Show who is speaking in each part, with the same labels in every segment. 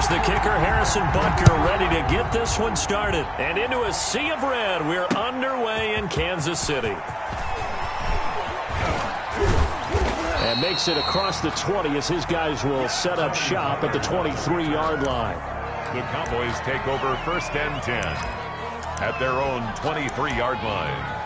Speaker 1: Here's the kicker, Harrison Butker, ready to get this one started. And into a sea of red, we're underway in Kansas City. And makes it across the 20 as his guys will set up shop at the 23-yard line.
Speaker 2: The Cowboys take over 1st and 10 at their own 23-yard line.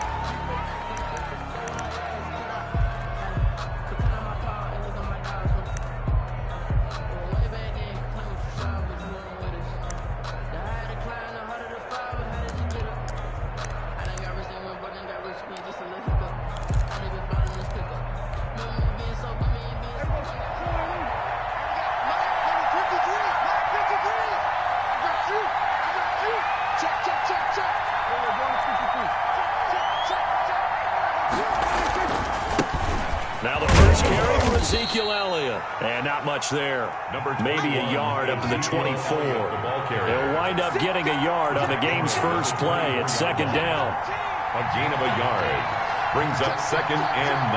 Speaker 1: Now the first carry for Ezekiel Elliott. And not much there. Maybe a yard up to the 24. They'll wind up getting a yard on the game's first play at 2nd down.
Speaker 2: A gain of a yard brings up 2nd and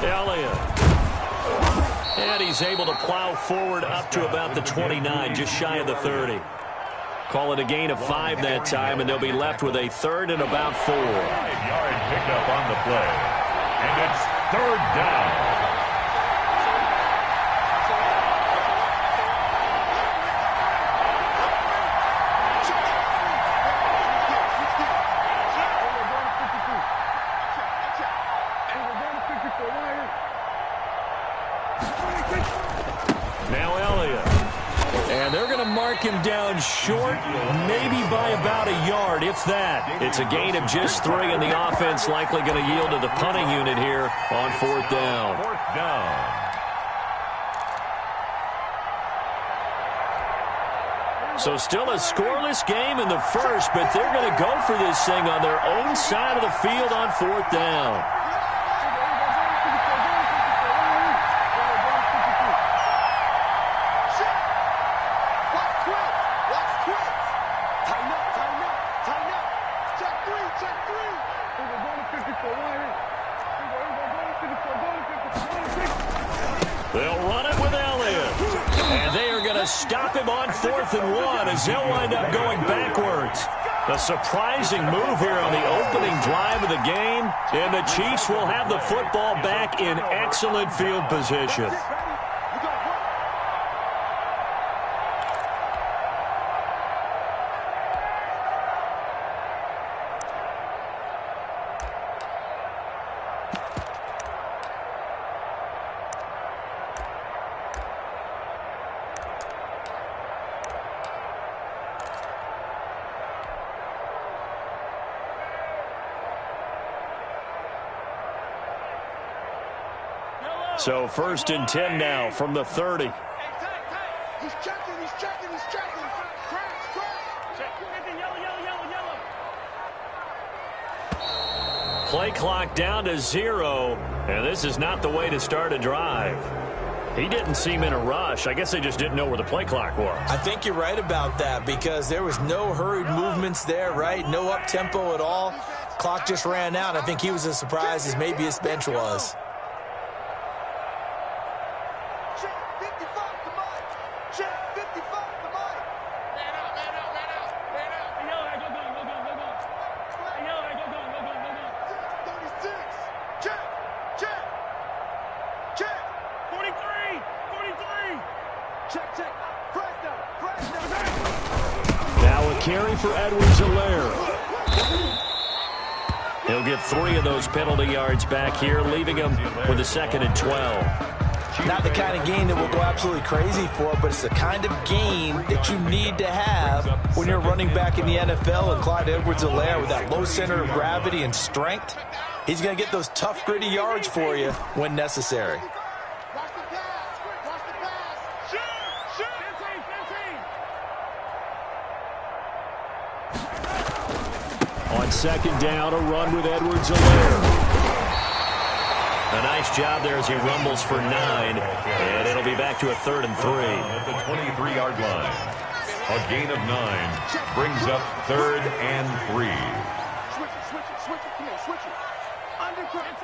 Speaker 2: 9.
Speaker 1: Elliott. And he's able to plow forward up to about the 29, just shy of the 30. Call it a gain of 5 that time, and they'll be left with a 3rd and about 4.
Speaker 2: 5-yard pickup on the play. And it's 3rd down.
Speaker 1: Now Elliott. And they're going to mark him down short, maybe by about a yard, if that. It's a gain of just 3, and the offense likely going to yield to the punting unit here on 4th down.
Speaker 2: 4th down.
Speaker 1: So still a scoreless game in the first, but they're going to go for this thing on their own side of the field on 4th down. They'll run it with Elliott. And they are going to stop him on 4th and 1 as they'll wind up going backwards. A surprising move here on the opening drive of the game. And the Chiefs will have the football back in excellent field position. So 1st and 10 now from the 30.
Speaker 3: He's checking.
Speaker 1: Play clock down to 0, and this is not the way to start a drive. He didn't seem in a rush. I guess they just didn't know where the play clock was.
Speaker 4: I think you're right about that because there was no hurried movements there, right? No up-tempo at all. Clock just ran out. I think he was as surprised as maybe his bench was.
Speaker 1: Now a carry for Edwards-Helaire. He'll get 3 of those penalty yards back here, leaving him with a 2nd and 12.
Speaker 4: Not the kind of gain that we'll go absolutely crazy for, but it's the kind of gain that you need to have when you're running back in the NFL. And Clyde Edwards-Helaire, with that low center of gravity and strength, he's going to get those tough, gritty yards for you when necessary.
Speaker 1: On 2nd down, a run with Edwards-Helaire. A nice job there as he rumbles for 9, and it'll be back to a 3rd and 3.
Speaker 2: At the 23-yard line, a gain of 9 brings up 3rd and 3.
Speaker 3: Switch it. Come on, switch it. Undercut.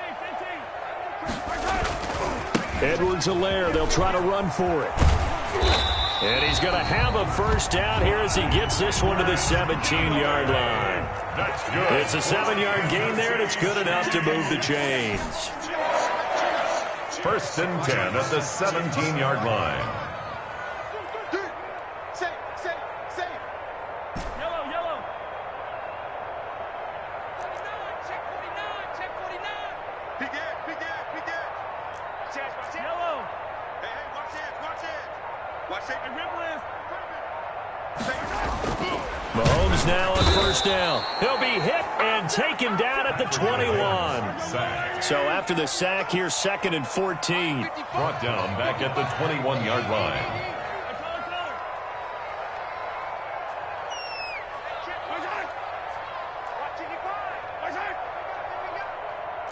Speaker 1: Edwards-Helaire, they'll try to run for it. And he's going to have a first down here as he gets this one to the 17-yard line.
Speaker 2: That's good.
Speaker 1: It's a 7-yard gain there, and it's good enough to move the chains.
Speaker 2: First and 10 at the 17-yard line.
Speaker 3: Yellow. Check 49. Big air. Yellow. Hey, watch it.
Speaker 1: Mahomes now on first down. He'll be hit and taken down at the 21. So after the sack, here's 2nd and 14.
Speaker 2: Brought down back at the 21-yard line.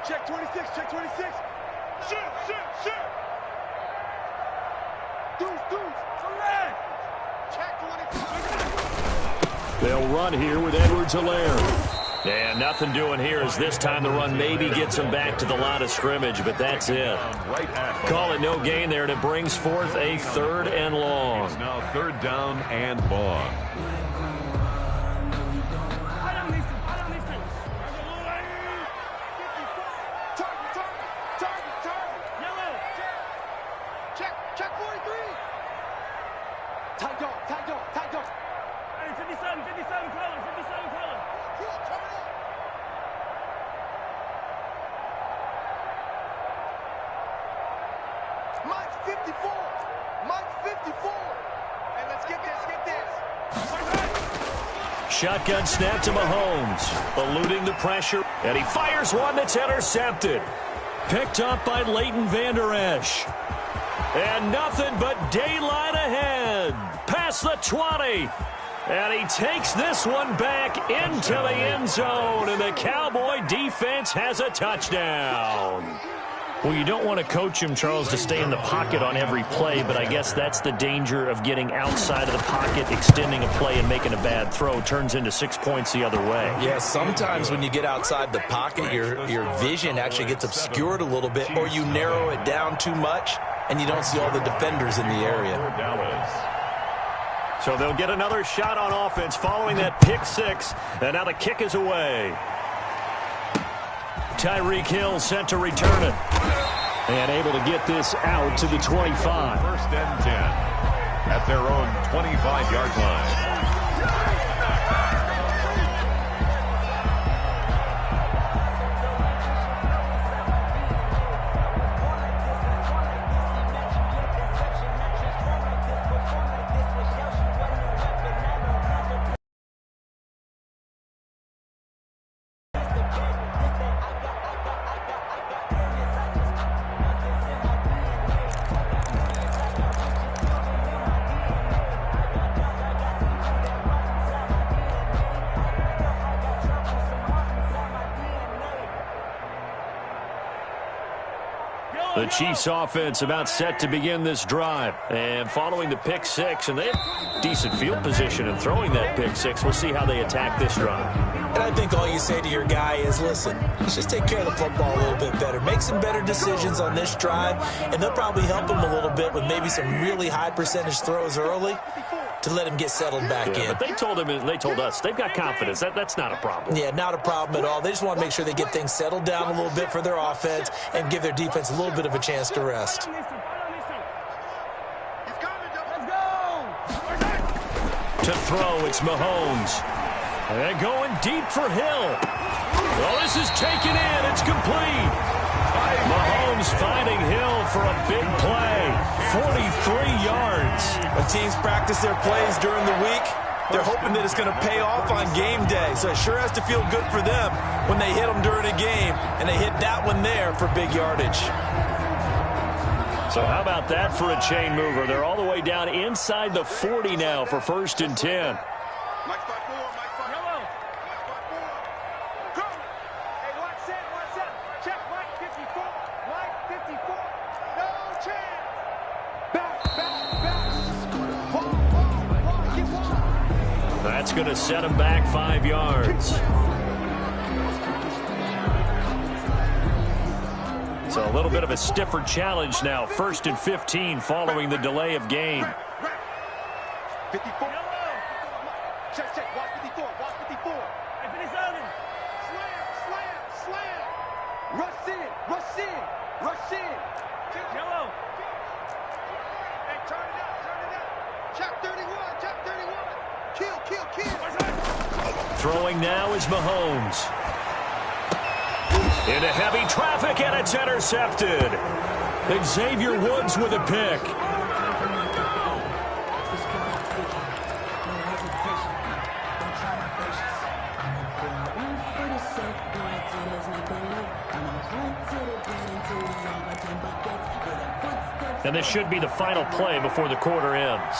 Speaker 3: Check 26. Shoot. Deuce. Correct. Check 25.
Speaker 1: They'll run here with Edwards-Helaire. And nothing doing here as this time the run maybe gets him back to the line of scrimmage, but that's it. Call it no gain there, and it brings forth a 3rd and long.
Speaker 2: It's now 3rd down and long.
Speaker 3: Check 43. Tight dog. 57 color. Mike's 54. And let's get this.
Speaker 1: Shotgun snap to Mahomes, eluding the pressure, and he fires one that's intercepted. Picked up by Leighton Vander Esch. And nothing but daylight ahead. Past the 20. And he takes this one back into the end zone, and the Cowboy defense has a touchdown. Well, you don't want to coach him, Charles, to stay in the pocket on every play, but I guess that's the danger of getting outside of the pocket, extending a play, and making a bad throw. Turns into 6 points the other way.
Speaker 4: Yeah, sometimes when you get outside the pocket, your vision actually gets obscured a little bit, or you narrow it down too much, and you don't see all the defenders in the area.
Speaker 1: So they'll get another shot on offense following that pick six, and now the kick is away. Tyreek Hill set to return it. And able to get this out to the 25.
Speaker 2: First and 10 at their own 25-yard line.
Speaker 1: The Chiefs offense about set to begin this drive. And following the pick six, and they have decent field position in throwing that pick six. We'll see how they attack this drive.
Speaker 4: And I think all you say to your guy is, listen, let's just take care of the football a little bit better. Make some better decisions on this drive, and they'll probably help him a little bit with maybe some really high percentage throws early to let him get settled back in.
Speaker 1: But they told him, and they told us, they've got confidence. That's not a problem.
Speaker 4: Yeah, not a problem at all. They just want to make sure they get things settled down a little bit for their offense and give their defense a little bit of a chance to rest.
Speaker 1: To throw, it's Mahomes. And going deep for Hill. Well, this is taken in. It's complete. Mahomes finding Hill for a big play. 43 yards.
Speaker 4: When teams practice their plays during the week, they're hoping that it's going to pay off on game day. So it sure has to feel good for them when they hit them during a game, and they hit that one there for big yardage.
Speaker 1: So how about that for a chain mover? They're all the way down inside the 40 now for 1st and 10. That's going to set him back 5 yards. So a little bit of a stiffer challenge now. 1st and 15 following the delay of game.
Speaker 3: 54. Check, check. Watch 54. Watch 54. Slam, slam, slam. Rush in, rush in, rush in. Yellow. Hey, turn it up, turn it up. Check 31, check 31. Kill, kill, kill.
Speaker 1: Throwing now is Mahomes. Into heavy traffic, and it's intercepted. Xavier Woods with a pick. And this should be the final play before the quarter ends.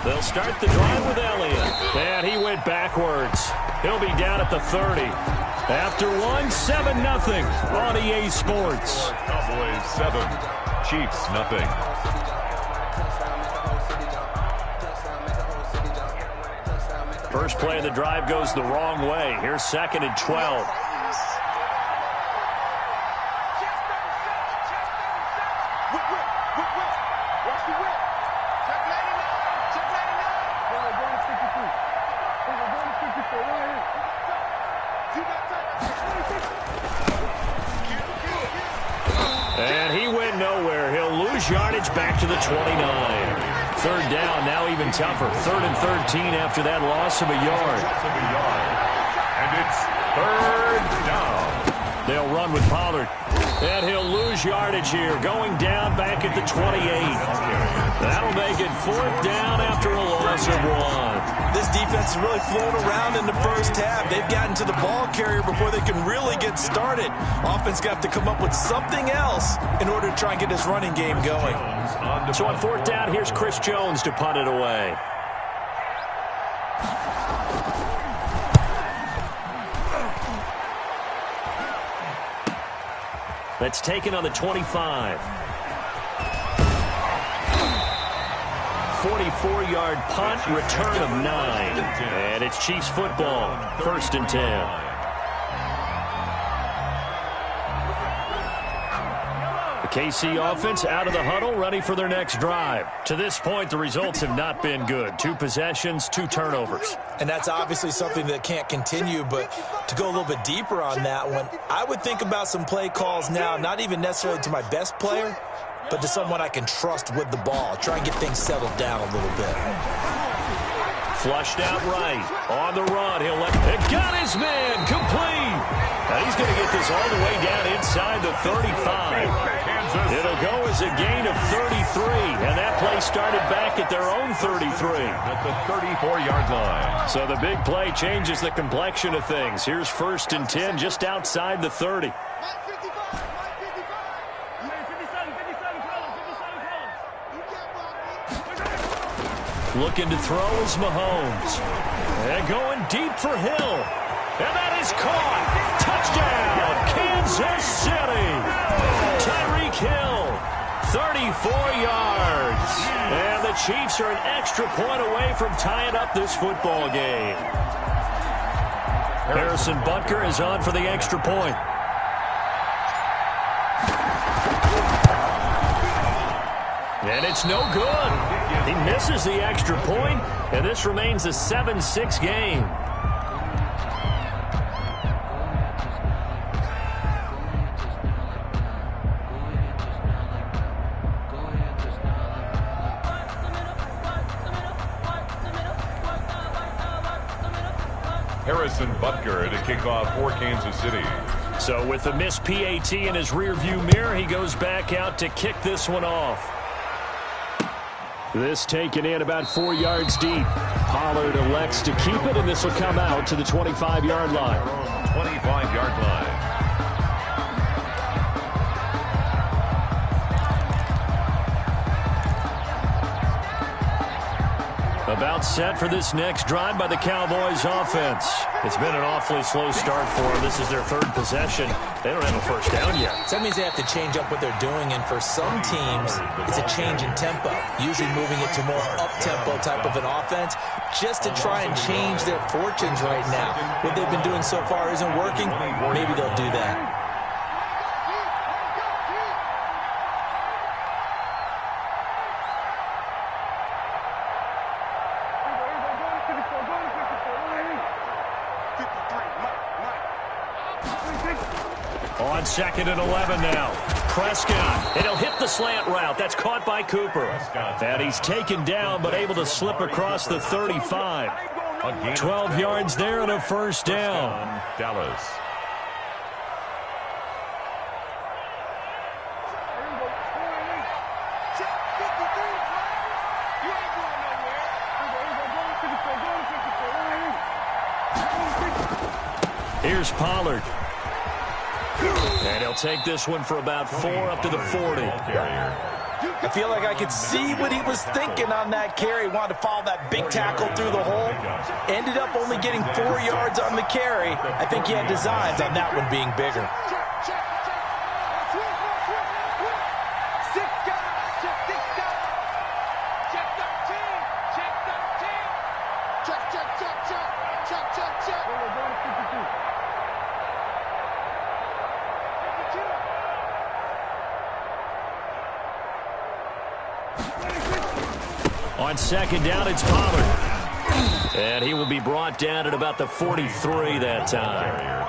Speaker 1: They'll start the drive with Elliott. And he went backwards. He'll be down at the 30. After 7-0 on EA Sports.
Speaker 2: Cowboys 7, Chiefs nothing.
Speaker 1: First play of the drive goes the wrong way. Here's 2nd and 12. And he went nowhere. He'll lose yardage back to the 29. 3rd down, now even tougher. 3rd and 13 after that loss of a yard.
Speaker 2: And it's 3rd down.
Speaker 1: They'll run with Pollard. And he'll lose yardage here, going down back at the 28. That'll make it 4th down after a loss of 1.
Speaker 4: This defense is really flown around in the first half. They've gotten to the ball carrier before they can really get started. Offense got to come up with something else in order to try and get this running game going.
Speaker 1: So on 4th down, here's Chris Jones to punt it away. That's taken on the 25. 44-yard punt, return of 9. And it's Chiefs football, 1st and 10. The KC offense out of the huddle, ready for their next drive. To this point, the results have not been good. 2 possessions, 2 turnovers.
Speaker 4: And that's obviously something that can't continue, but to go a little bit deeper on that one, I would think about some play calls now, not even necessarily to my best player, but to someone I can trust with the ball. Try and get things settled down a little bit.
Speaker 1: Flushed out right. On the run, he'll let it. Got his man, complete. Now he's going to get this all the way down inside the 35. It'll go as a gain of 33, and that play started back at their own 33.
Speaker 2: At the 34-yard line.
Speaker 1: So the big play changes the complexion of things. Here's 1st and 10 just outside the 30. Looking to throw is Mahomes. And going deep for Hill. And that is caught. Touchdown, Kansas City. Tyreek Hill, 34 yards. And the Chiefs are an extra point away from tying up this football game. Harrison Butker is on for the extra point. And it's no good. He misses the extra point, and this remains a 7-6 game.
Speaker 2: Harrison Butker to kick off for Kansas City.
Speaker 1: So with the missed PAT in his rearview mirror, he goes back out to kick this one off. This taken in about 4 yards deep. Pollard elects to keep it, and this will come out to the 25-yard line.
Speaker 2: 25-yard line.
Speaker 1: About set for this next drive by the Cowboys offense. It's been an awfully slow start for them. This is their third possession. They don't have a first down yet.
Speaker 4: So that means they have to change up what they're doing, and for some teams, it's a change in tempo, usually moving it to more up-tempo type of an offense just to try and change their fortunes right now. What they've been doing so far isn't working. Maybe they'll do that.
Speaker 1: On 2nd and 11 now. Prescott, and he'll hit the slant route. That's caught by Cooper. And he's taken down, but able to slip across the 35. 12 yards there and a first down.
Speaker 2: Dallas.
Speaker 1: Here's Pollard. And he'll take this one for about 4 up to the 40.
Speaker 4: I feel like I could see what he was thinking on that carry. Wanted to follow that big tackle through the hole. Ended up only getting 4 yards on the carry. I think he had designs on that one being bigger.
Speaker 1: On 2nd down, it's Pollard. And he will be brought down at about the 43 that time.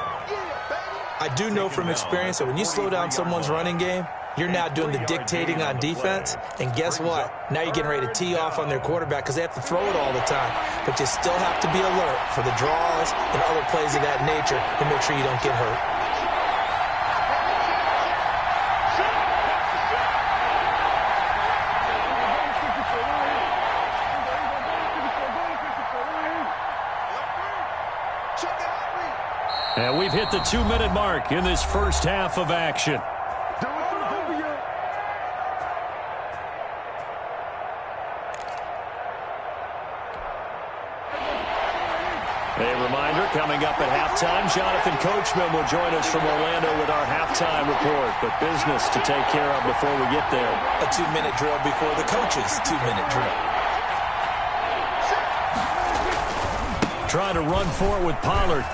Speaker 4: I do know from experience that when you slow down someone's running game, you're now doing the dictating on defense. And guess what? Now you're getting ready to tee off on their quarterback because they have to throw it all the time. But you still have to be alert for the draws and other plays of that nature to make sure you don't get hurt.
Speaker 1: And we've hit the 2-minute mark in this first half of action. A reminder, coming up at halftime, Jonathan Coachman will join us from Orlando with our halftime report. But business to take care of before we get there.
Speaker 4: A 2-minute drill before the coach's 2-minute drill.
Speaker 1: Trying to run for it with Pollard.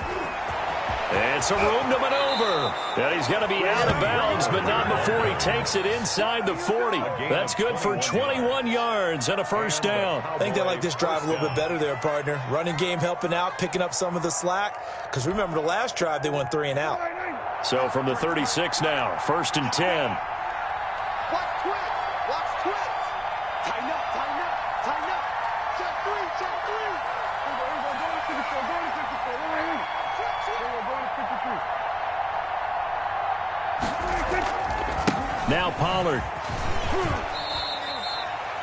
Speaker 1: And some room to maneuver. And he's going to be out of bounds, but not before he takes it inside the 40. That's good for 21 yards and a first down.
Speaker 4: I think they like this drive a little bit better there, partner. Running game helping out, picking up some of the slack. Because remember, the last drive, they went 3 and out.
Speaker 1: So from the 36 now, 1st and 10.
Speaker 3: Watch twist. Watch twist. Tighten up, tighten up, tighten up. Check 3, check 3.
Speaker 1: Now Pollard.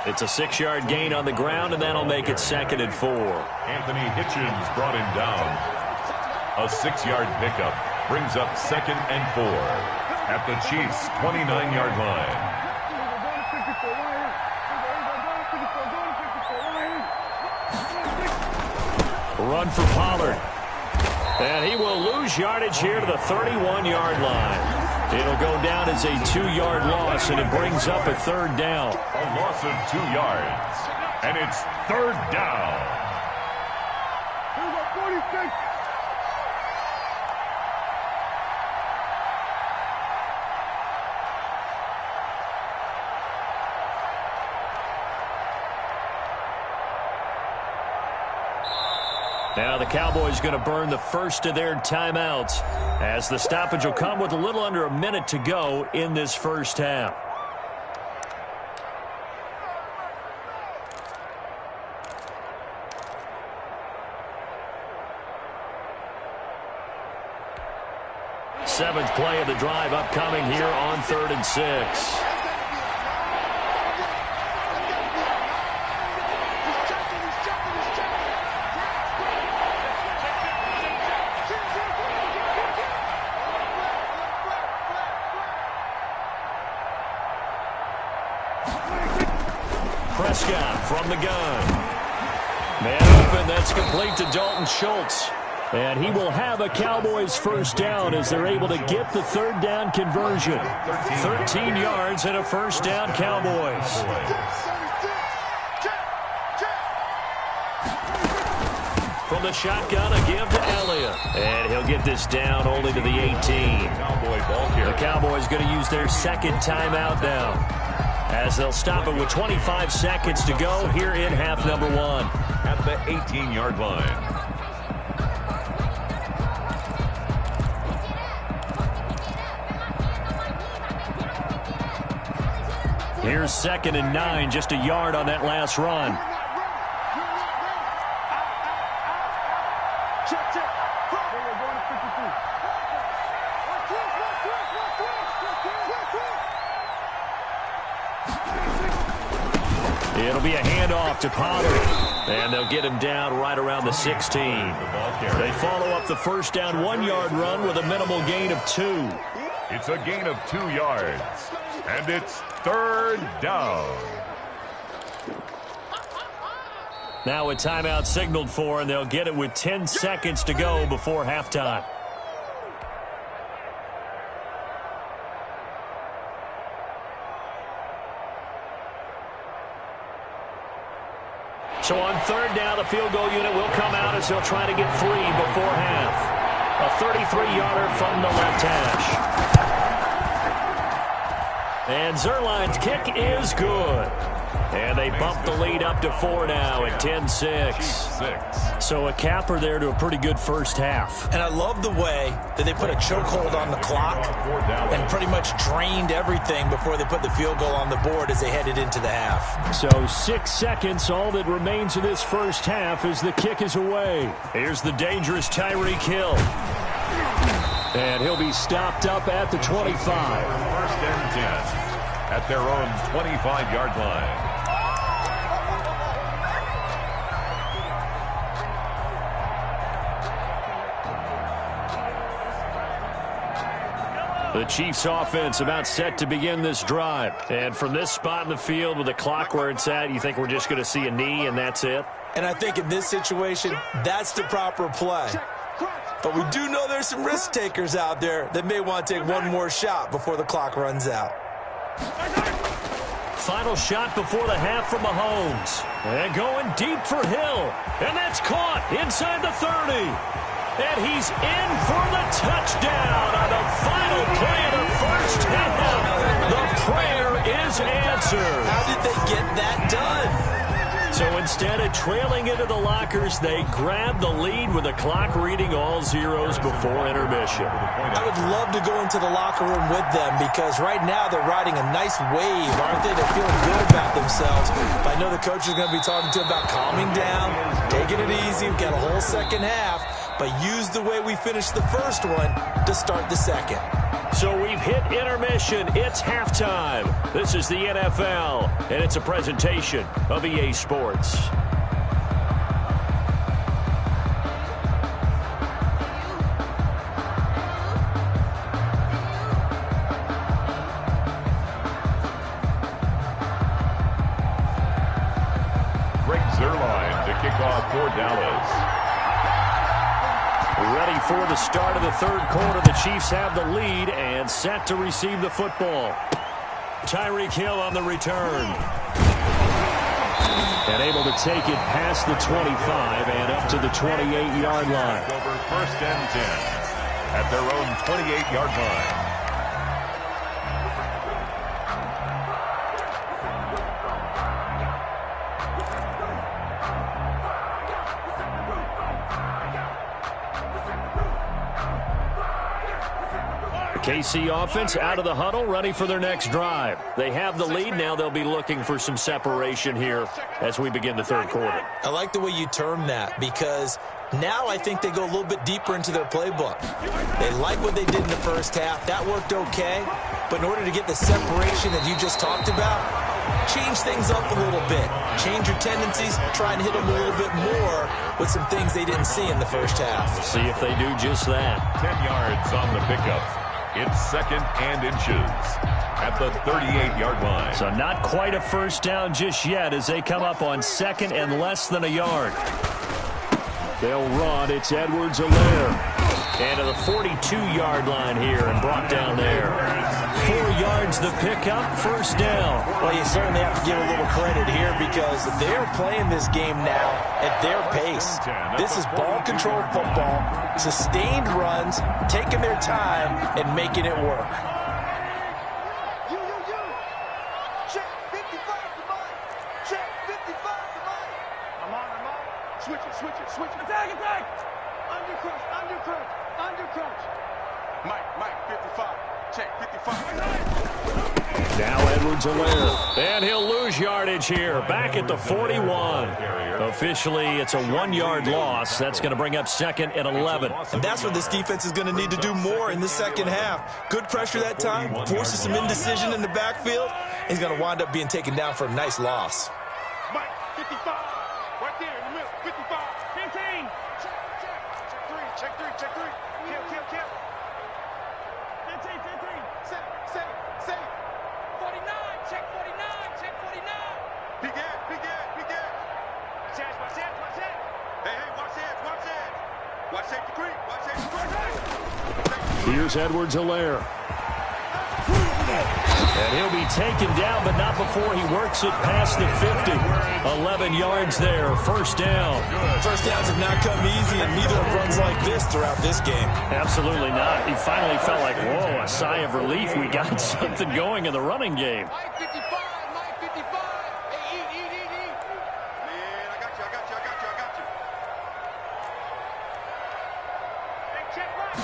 Speaker 1: It's a 6-yard gain on the ground, and that'll make it 2nd and 4.
Speaker 2: Anthony Hitchens brought him down. A 6-yard pickup brings up 2nd and 4 at the Chiefs' 29-yard line.
Speaker 1: Run for Pollard. And he will lose yardage here to the 31-yard line. It'll go down as a 2-yard loss, and it brings up a 3rd down.
Speaker 2: A loss of 2 yards, and it's 3rd down.
Speaker 1: Now the Cowboys going to burn the first of their timeouts as the stoppage will come with a little under a minute to go in this first half. Seventh play of the drive upcoming here on 3rd and 6. Prescott from the gun. Man open, that's complete to Dalton Schultz. And he will have a Cowboys first down as they're able to get the third down conversion. 13 yards and a first down, Cowboys. From the shotgun, a give to Elliott. And he'll get this down only to the 18. The Cowboys going to use their second timeout now, as they'll stop it with 25 seconds to go here in half number one.
Speaker 2: At the 18-yard line.
Speaker 1: Here's 2nd and 9, just a yard on that last run. It'll be a handoff to Pollard, and they'll get him down right around the 16. They follow up the first down 1-yard run with a minimal gain of 2.
Speaker 2: It's a gain of 2 yards, and it's third down.
Speaker 1: Now a timeout signaled for, and they'll get it with 10 seconds to go before halftime. So on third down, the field goal unit will come out as they'll try to get 3 before half. A 33-yarder from the left hash. And Zerline's kick is good. And they bump the lead up to 4 now at 10-6. So a capper there to a pretty good first half.
Speaker 4: And I love the way that they put a chokehold on the clock and pretty much drained everything before they put the field goal on the board as they headed into the half.
Speaker 1: So 6 seconds, all that remains of this first half as the kick is away. Here's the dangerous Tyreek Hill. And he'll be stopped up at the 25.
Speaker 2: First and 10 at their own 25-yard line.
Speaker 1: The Chiefs offense about set to begin this drive. And from this spot in the field with the clock where it's at, you think we're just going to see a knee and that's it?
Speaker 4: And I think in this situation, that's the proper play. But we do know there's some risk takers out there that may want to take one more shot before the clock runs out.
Speaker 1: Final shot before the half from Mahomes. And going deep for Hill. And that's caught inside the 30. And he's in for the touchdown on the final play of the first half. The prayer is answered.
Speaker 4: How did they get that done?
Speaker 1: So instead of trailing into the lockers, they grab the lead with the clock reading all zeros before intermission.
Speaker 4: I would love to go into the locker room with them because right now they're riding a nice wave, aren't they? They're feeling good about themselves. But I know the coach is going to be talking to them about calming down, taking it easy. We've got a whole second half, but use the way we finished the first one to start the second.
Speaker 1: So we've hit intermission. It's halftime. This is the NFL, and it's a presentation of EA Sports.
Speaker 2: Greg Zerline to kick off for Dallas.
Speaker 1: Ready for the start of the third quarter. The Chiefs have the lead and set to receive the football. Tyreek Hill on the return. And able to take it past the 25 and up to the 28-yard line.
Speaker 2: Over first and 10 at their own 28-yard line.
Speaker 1: KC offense out of the huddle, ready for their next drive. They have the lead. Now they'll be looking for some separation here as we begin the third quarter.
Speaker 4: I like the way you term that because now I think they go a little bit deeper into their playbook. They like what they did in the first half. That worked okay. But in order to get the separation that you just talked about, change things up a little bit. Change your tendencies. Try and hit them a little bit more with some things they didn't see in the first half.
Speaker 1: See if they do just that.
Speaker 2: 10 yards on the pickup. It's 2nd and inches at the 38-yard line.
Speaker 1: So not quite a first down just yet as they come up on 2nd and less than a yard. They'll run. It's Edwards-Helaire. And to the 42-yard line here and brought down there. 4 yards the pickup, first down.
Speaker 4: Well, you certainly have to give a little credit here because they're playing this game now at their pace. This is ball control football, sustained runs, taking their time and making it work.
Speaker 3: Check 55 to Mike. Check 55 to Mike. I'm on. Switch it. Attack. Under crunch. Mike, 55. Check 55.
Speaker 1: Now Edwards-Helaire. And he'll lose yardage here. Back at the 41. Officially, it's a 1-yard loss. That's going to bring up 2nd and 11.
Speaker 4: And that's what this defense is going to need to do more in the second half. Good pressure that time, forces some indecision in the backfield. He's going to wind up being taken down for a nice loss.
Speaker 3: Mike, 55. Right there in the middle. 55. 15. Check 3. Kill. 15. Save. 49. Check 49. Big Ed. Watch that. Hey, watch safety creep.
Speaker 1: Here's Edwards-Helaire. And he'll be taken down, but not before he works it past the 50. 11 yards there, first down.
Speaker 4: First downs have not come easy, and neither have runs like this throughout this game.
Speaker 1: Absolutely not. He finally felt like, whoa, a sigh of relief. We got something going in the running game.
Speaker 3: Mike 55. Hey, eat. Man, I got you. Hey, check right.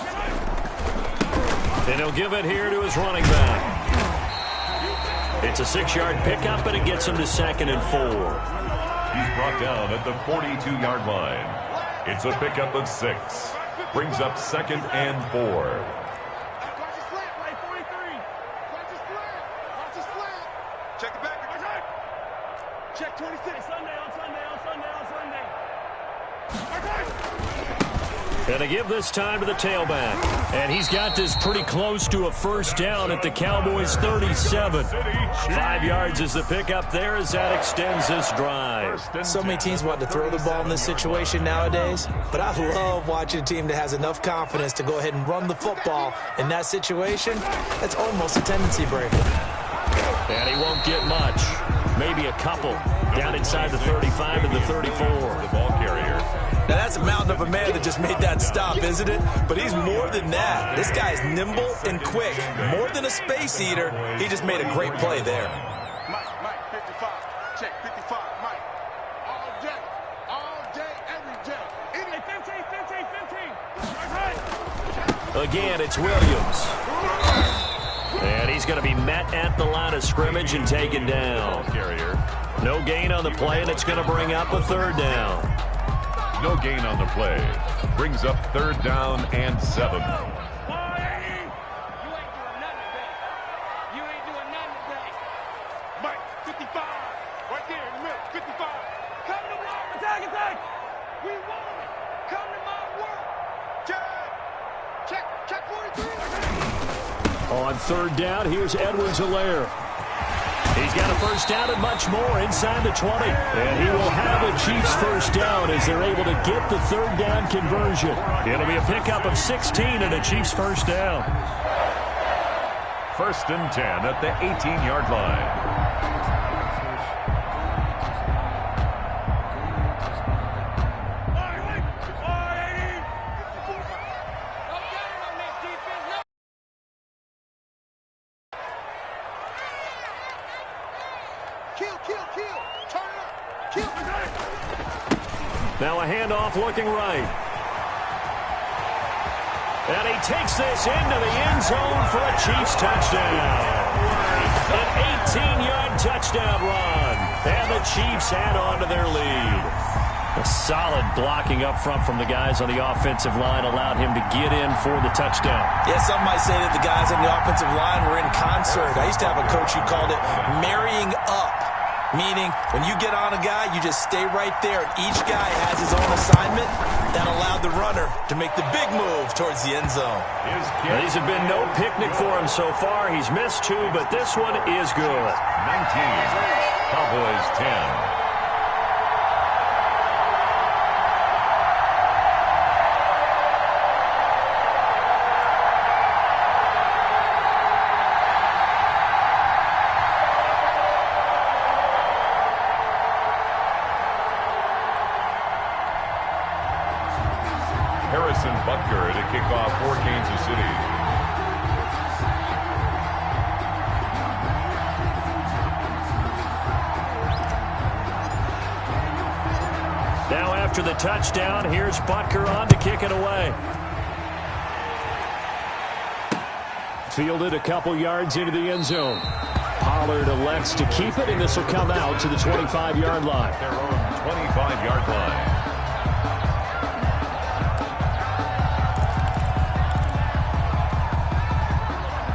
Speaker 1: And he'll give it here to his running back. It's a 6-yard pickup, and it gets him to 2nd and 4.
Speaker 2: He's brought down at the 42-yard line. It's a pickup of 6. Brings up 2nd and 4.
Speaker 3: Watch his flat, right 43. Watch his flat. Check the back. Check 26. Sunday.
Speaker 1: And to give this time to the tailback. And he's got this pretty close to a first down at the Cowboys' 37. 5 yards is the pickup there as that extends this drive.
Speaker 4: So many teams want to throw the ball in this situation nowadays, but I love watching a team that has enough confidence to go ahead and run the football in that situation. That's almost a tendency breaker.
Speaker 1: And he won't get much. Maybe a couple. Down inside the 35 and the 34.
Speaker 2: The ball carrier.
Speaker 4: Now, that's a mountain of a man that just made that stop, isn't it? But he's more than that. This guy's nimble and quick. More than a space eater, he just made a great play there.
Speaker 3: Mike, 55. Check 55. Mike. All day, every day. 15.
Speaker 1: Again, it's Williams. And he's going to be met at the line of scrimmage and taken down.
Speaker 2: Carrier.
Speaker 1: No gain on the play, and it's going to bring up a 3rd down.
Speaker 2: No gain on the play. Brings up 3rd down and 7.
Speaker 3: You ain't doing nothing today. Mike, 55. Right there in the middle. 55. Come to my work. Attack. We want it. Come to my work. Check 43.
Speaker 1: On 3rd down, here's Edwards-Helaire. He's got a first down and much more inside the 20. And he will have a Chiefs first down as they're able to get the 3rd down conversion. It'll be a pickup of 16 and a Chiefs first down.
Speaker 2: 1st and 10 at the 18-yard line.
Speaker 1: Now a handoff looking right. And he takes this into the end zone for a Chiefs touchdown. An 18-yard touchdown run. And the Chiefs add on to their lead. A solid blocking up front from the guys on the offensive line allowed him to get in for the touchdown.
Speaker 4: Yeah, some might say that the guys on the offensive line were in concert. I used to have a coach who called it marrying up. Meaning, when you get on a guy, you just stay right there. Each guy has his own assignment. That allowed the runner to make the big move towards the end zone.
Speaker 1: These have been no picnic for him so far. He's missed 2, but this one is good.
Speaker 2: 19, Cowboys 10. Butker to kick off for Kansas City.
Speaker 1: Now after the touchdown, here's Butker on to kick it away. Fielded a couple yards into the end zone. Pollard elects to keep it, and this will come out to the 25-yard line.
Speaker 2: Their own 25-yard line.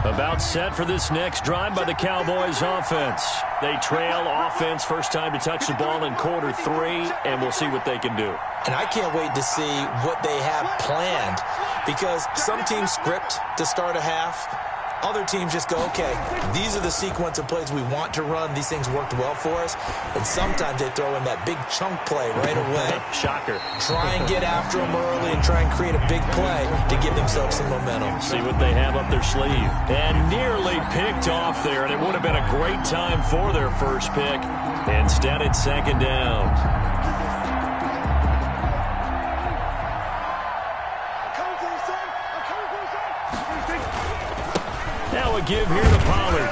Speaker 1: About set for this next drive by the Cowboys offense. They trail offense, first time to touch the ball in quarter 3, and we'll see what they can do.
Speaker 4: And I can't wait to see what they have planned, because some teams script to start a half. Other teams just go, okay, these are the sequence of plays we want to run. These things worked well for us. And sometimes they throw in that big chunk play right away.
Speaker 1: Shocker.
Speaker 4: Try and get after them early and try and create a big play to give themselves some momentum.
Speaker 1: See what they have up their sleeve. And nearly picked off there, and it would have been a great time for their first pick. Instead, it's second down. Now a give here to Pollard.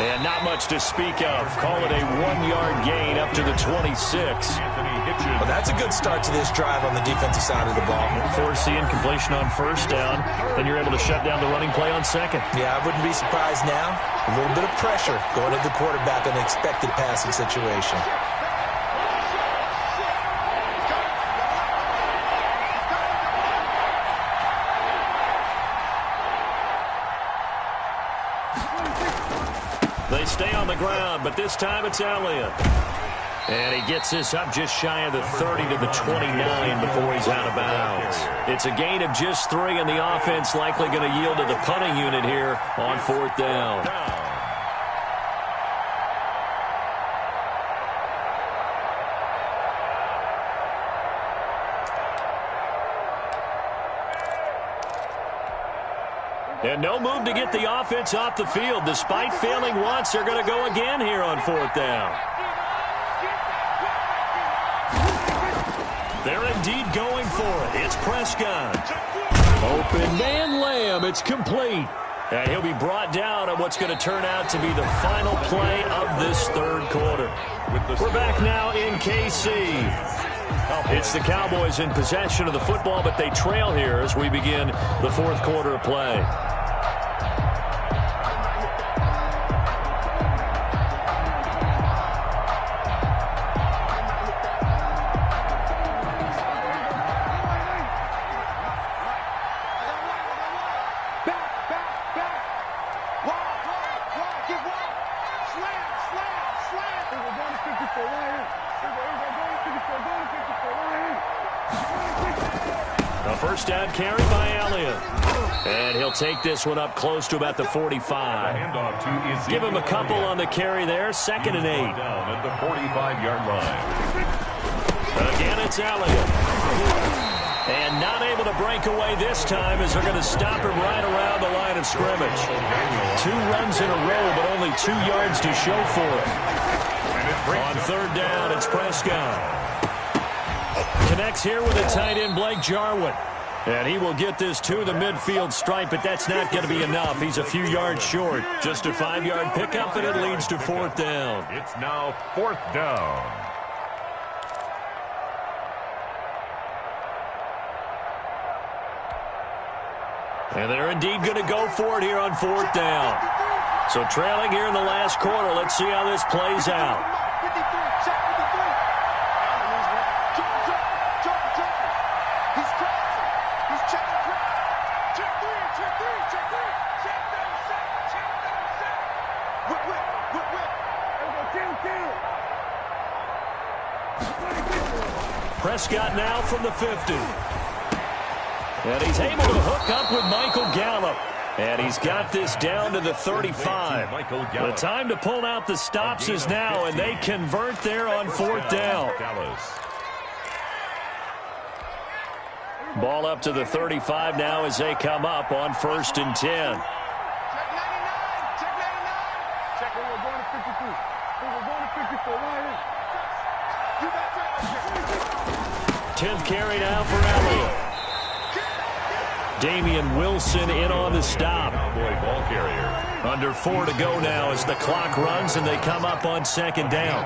Speaker 1: And not much to speak of. Call it a 1-yard gain up to the 26.
Speaker 4: Well, that's a good start to this drive on the defensive side of the ball.
Speaker 1: Forcing completion on first down. Then you're able to shut down the running play on second.
Speaker 4: Yeah, I wouldn't be surprised now. A little bit of pressure going at the quarterback in an expected passing situation.
Speaker 1: They stay on the ground, but this time it's Elliott. And he gets this up just shy of the 30 to the 29 before he's out of bounds. It's a gain of just 3, and the offense likely going to yield to the punting unit here on 4th down. And no move to get the offense off the field. Despite failing once, they're going to go again here on 4th down. They're indeed going for it. It's Prescott. Open man Lamb. It's complete. And he'll be brought down on what's going to turn out to be the final play of this 3rd quarter. We're back now in KC. It's the Cowboys in possession of the football, but they trail here as we begin the 4th quarter of play. A first down carry by Elliott. And he'll take this one up close to about the 45. Give him a couple on the carry there. 2nd and 8.
Speaker 2: Down at the 45-yard line.
Speaker 1: Again, it's Elliott. And not able to break away this time as they're going to stop him right around the line of scrimmage. 2 runs in a row, but only 2 yards to show for it. On 3rd down, it's Prescott. Connects here with a tight end, Blake Jarwin. And he will get this to the midfield stripe, but that's not going to be enough. He's a few yards short. Just a 5-yard pickup, and it leads to 4th down.
Speaker 2: It's now 4th down.
Speaker 1: And they're indeed going to go for it here on 4th down. So trailing here in the last quarter, let's see how this plays out. Prescott now from the 50. And he's able to hook up with Michael Gallup. And he's got this down to the 35. The time to pull out the stops is now, and they convert there on 4th down. Ball up to the 35 now as they come up on 1st and 10.
Speaker 3: Check 99. Check 99. Check when we're going to 52. When we're going to 54. Right here. You got
Speaker 1: 10th carry now for Elliott. Damian Wilson in on the stop.
Speaker 2: Cowboy ball carrier.
Speaker 1: Under 4 to go now as the clock runs and they come up on 2nd down.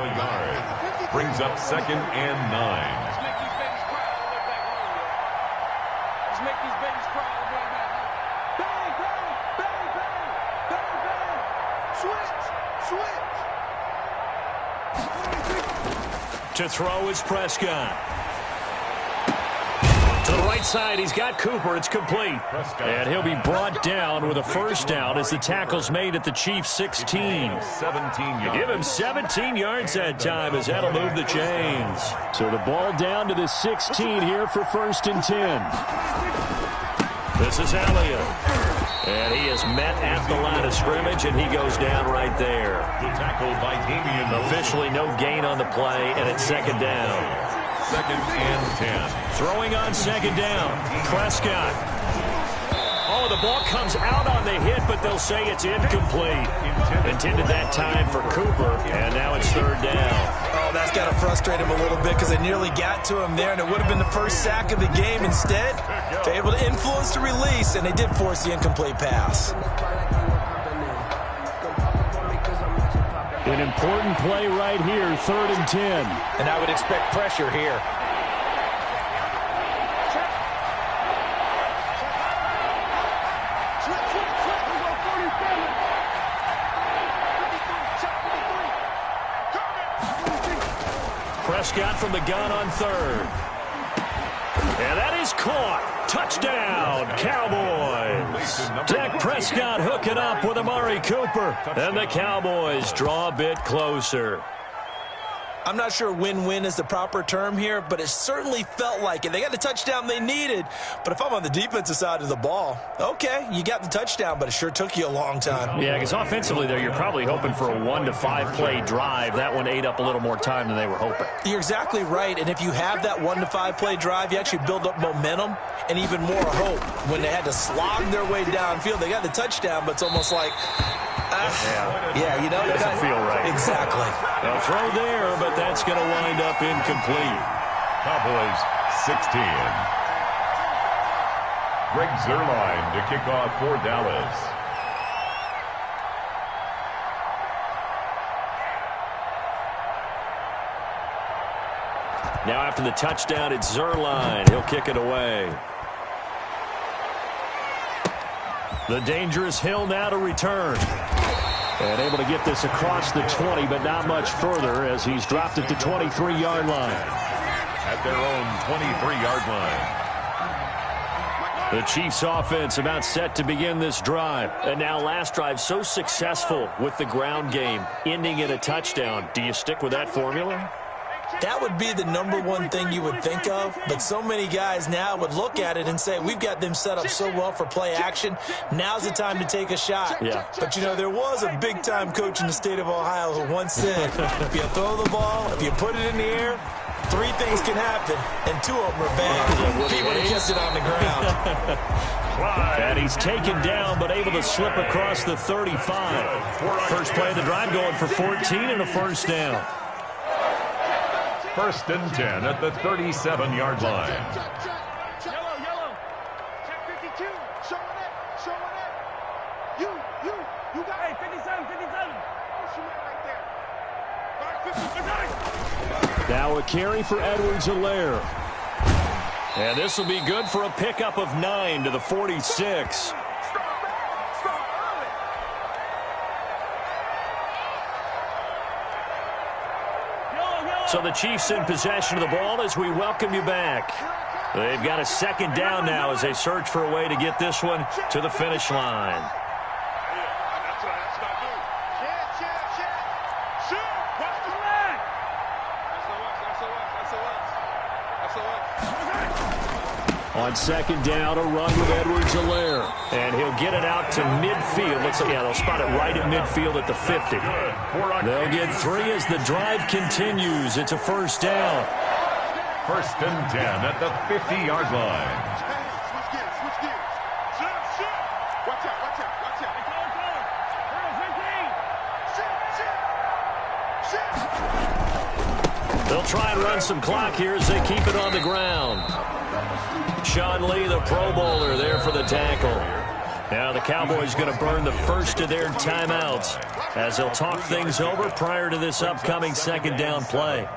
Speaker 2: Brings up 2nd and 9.
Speaker 3: Let's make these babies cry all the way back. Bang, bang, bang, bang, bang, bang. Switch, switch.
Speaker 1: To throw is Prescott. To the right side, he's got Cooper. It's complete. And he'll be brought down with a 1st down as the tackle's made at the Chiefs' 16.
Speaker 2: 17 yards.
Speaker 1: Give him 17 yards that time as that'll move the chains. So the ball down to the 16 here for 1st and 10. This is Elliott. And he is met at the line of scrimmage, and he goes down right there.
Speaker 2: The tackle by Damian.
Speaker 1: Officially no gain on the play, and it's 2nd down.
Speaker 2: 2nd and 10.
Speaker 1: Throwing on 2nd down. Prescott. Oh, the ball comes out on the hit, but they'll say it's incomplete. Intended that time for Cooper, and now it's 3rd down.
Speaker 4: Oh, that's got to frustrate him a little bit because they nearly got to him there, and it would have been the first sack of the game. Instead, they're able to influence the release, and they did force the incomplete pass.
Speaker 1: An important play right here, 3rd and 10.
Speaker 4: And I would expect pressure here.
Speaker 1: Prescott from the gun on 3rd. And that is caught. Touchdown, Cowboys. Dak Prescott hooking up with Amari Cooper. And the Cowboys draw a bit closer.
Speaker 4: I'm not sure win-win is the proper term here, but it certainly felt like it. They got the touchdown they needed, but if I'm on the defensive side of the ball, okay, you got the touchdown, but it sure took you a long time.
Speaker 1: Yeah, because offensively there, you're probably hoping for a 1 to 5 play drive. That one ate up a little more time than they were hoping.
Speaker 4: You're exactly right, and if you have that 1 to 5 play drive, you actually build up momentum and even more hope. When they had to slog their way downfield, they got the touchdown, but it's almost like, yeah, you know,
Speaker 1: it doesn't feel right.
Speaker 4: Exactly.
Speaker 1: A throw there, but that's going to wind up incomplete.
Speaker 2: Cowboys 16. Greg Zuerlein to kick off for Dallas.
Speaker 1: Now after the touchdown, it's Zuerlein. He'll kick it away. The dangerous Hill now to return. And able to get this across the 20, but not much further as he's dropped at the 23-yard line.
Speaker 2: At their own 23-yard line.
Speaker 1: The Chiefs offense about set to begin this drive. And now last drive so successful with the ground game, ending in a touchdown. Do you stick with that formula?
Speaker 4: That would be the #1 thing you would think of, but so many guys now would look at it and say, we've got them set up so well for play action. Now's the time to take a shot.
Speaker 1: Yeah.
Speaker 4: But, you know, there was a big-time coach in the state of Ohio who once said, if you throw the ball, if you put it in the air, 3 things can happen, and 2 of them are bad. He would have kept it on the ground.
Speaker 1: And he's taken down, but able to slip across the 35. First play of the drive going for 14 and a 1st down.
Speaker 2: 1st and 10 at the 37-yard line.
Speaker 3: Yellow, yellow. Check 52. Showing it, showing it. You got it. 57, 57. What's your man right there?
Speaker 1: Now a carry for Edwards-Helaire. And this will be good for a pickup of 9 to the 46. So the Chiefs in possession of the ball as we welcome you back. They've got a 2nd down now as they search for a way to get this one to the finish line. On second down, a run with Edwards-Helaire. And he'll get it out to midfield. Looks like, yeah, they'll spot it right at midfield at the 50. They'll get 3 as the drive continues. It's a first down.
Speaker 2: First and 10 at the 50-yard line.
Speaker 3: Switch gears, switch gears. Watch out, watch out, watch out.
Speaker 1: They'll try and run some clock here as they keep it on the ground. Sean Lee, the Pro Bowler, there for the tackle. Now the Cowboys going to burn the first of their timeouts as they'll talk things over prior to this upcoming second down play.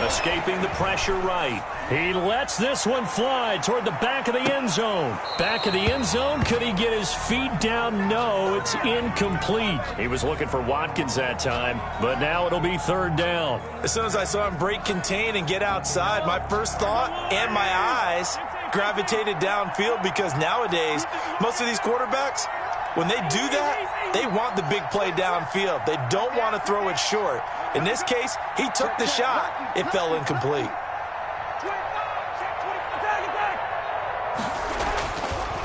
Speaker 1: Escaping the pressure right. He lets this one fly toward the back of the end zone. Back of the end zone. Could he get his feet down? No, it's incomplete. He was looking for Watkins that time, but now it'll be third down.
Speaker 4: As soon as I saw him break contain and get outside, my first thought and my eyes gravitated downfield, because nowadays, most of these quarterbacks, when they do that, they want the big play downfield. They don't want to throw it short. In this case, he took the shot. It fell incomplete.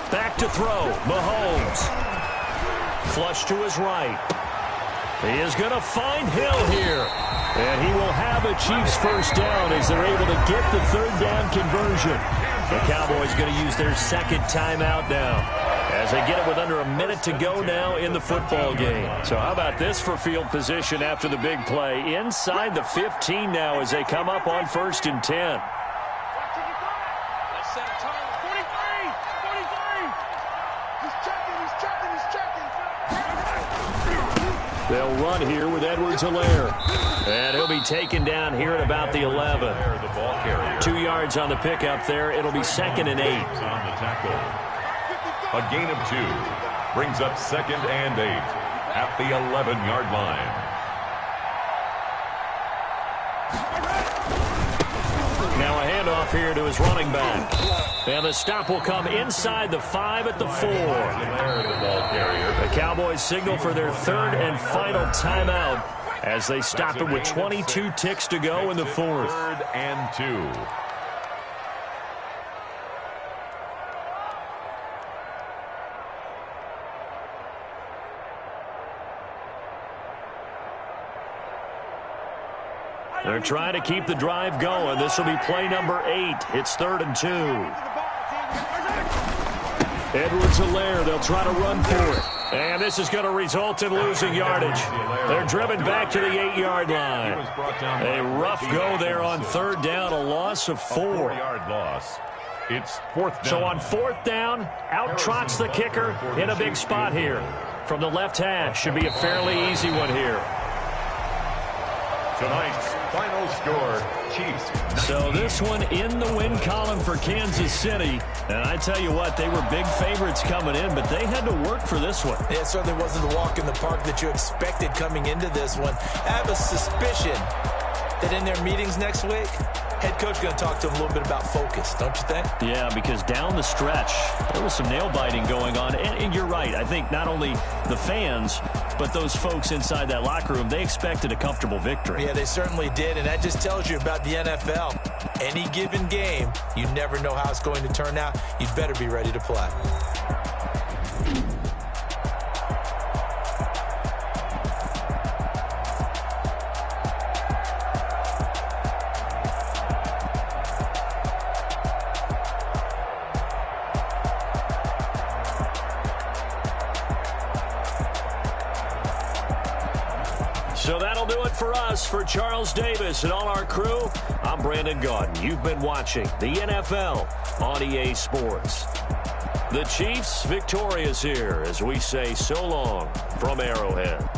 Speaker 1: Back to throw. Mahomes. Flush to his right. He is going to find Hill here. And he will have a Chiefs first down as they're able to get the third down conversion. The Cowboys going to use their second timeout now, as they get it with under a minute to go now in the football game. So how about this for field position after the big play? Inside the 15 now as they come up on 1st and 10. They'll run here with Edwards-Helaire. And he'll be taken down here at about the 11. 2 yards on the pickup there. It'll be 2nd and 8.
Speaker 2: On the tackle. A gain of 2 brings up 2nd and 8 at the 11-yard line.
Speaker 1: Now a handoff here to his running back. And the stop will come inside the 5 at the 4. The Cowboys signal for their third and final timeout as they stop it with 22 ticks to go in the 4th.
Speaker 2: 3rd and 2.
Speaker 1: They're trying to keep the drive going. This will be play number 8. It's 3rd and 2. Edwards-Helaire, they'll try to run for it. And this is going to result in losing yardage. They're driven back to the 8-yard line. A rough go there on 3rd down, a loss of 4.
Speaker 2: 4-yard loss. It's 4th down.
Speaker 1: So on 4th down, out trots the kicker in a big spot here. From the left hash, should be a fairly easy one here.
Speaker 2: Tonight's final score, Chiefs.
Speaker 1: So this one in the win column for Kansas City. And I tell you what, they were big favorites coming in, but they had to work for this one.
Speaker 4: It certainly wasn't the walk in the park that you expected coming into this one. I have a suspicion that in their meetings next week, head coach going to talk to them a little bit about focus, don't you think?
Speaker 1: Yeah, because down the stretch, there was some nail-biting going on. And you're right. I think not only the fans, but those folks inside that locker room, they expected a comfortable victory.
Speaker 4: Yeah, they certainly did, and that just tells you about the NFL. Any given game, you never know how it's going to turn out. You'd better be ready to play.
Speaker 1: So that'll do it for us. For Charles Davis and all our crew, I'm Brandon Gaudin. You've been watching the NFL on EA Sports. The Chiefs victorious here as we say so long from Arrowhead.